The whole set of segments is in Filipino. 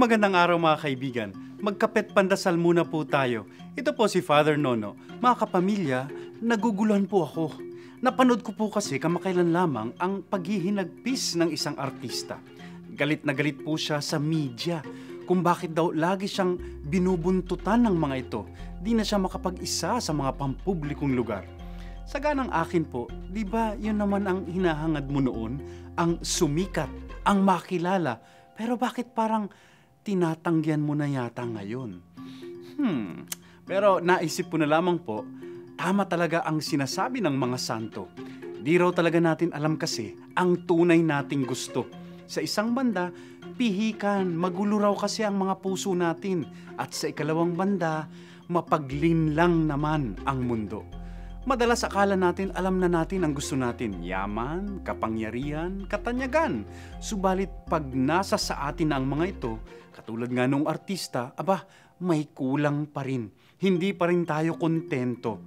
Magandang araw mga kaibigan. Magkapet pandasal muna po tayo. Ito po si Father Nono. Mga kapamilya, naguguluhan po ako. Napanood ko po kasi kamakailan lamang ang paghihinagpis ng isang artista. Galit na galit po siya sa media kung bakit daw lagi siyang binubuntutan ng mga ito. Di na siya makapag-isa sa mga pampublikong lugar. Sa ganang akin po, di ba yun naman ang hinahangad mo noon? Ang sumikat, ang makilala. Pero bakit parang tinatanggihan mo na yata ngayon? Pero naisip ko na lamang po, tama talaga ang sinasabi ng mga santo. Di raw talaga natin alam kasi ang tunay nating gusto. Sa isang banda, pihikan, magulo raw kasi ang mga puso natin. At sa ikalawang banda, mapaglinlang naman ang mundo. Madalas akala natin alam na natin ang gusto natin, yaman, kapangyarihan, katanyagan. Subalit pag nasa sa atin na ang mga ito, katulad nga nung artista, may kulang pa rin. Hindi pa rin tayo kontento.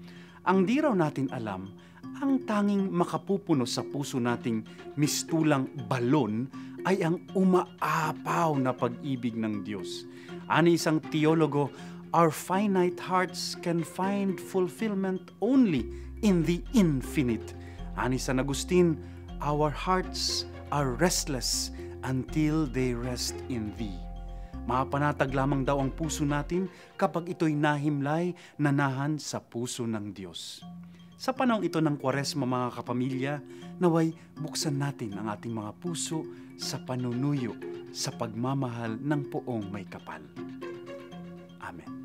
Ang di raw natin alam, ang tanging makapupuno sa puso nating mistulang balon ay ang umaapaw na pag-ibig ng Diyos. Ani isang teologo, our finite hearts can find fulfillment only in the infinite. Ani San Agustin, our hearts are restless until they rest in Thee. Mapanatag lamang daw ang puso natin kapag ito'y nahimlay nanahan sa puso ng Diyos. Sa panahon ito ng Kwaresma mga kapamilya, naway buksan natin ang ating mga puso sa panunuyo sa pagmamahal ng Poong May Kapal. Amen.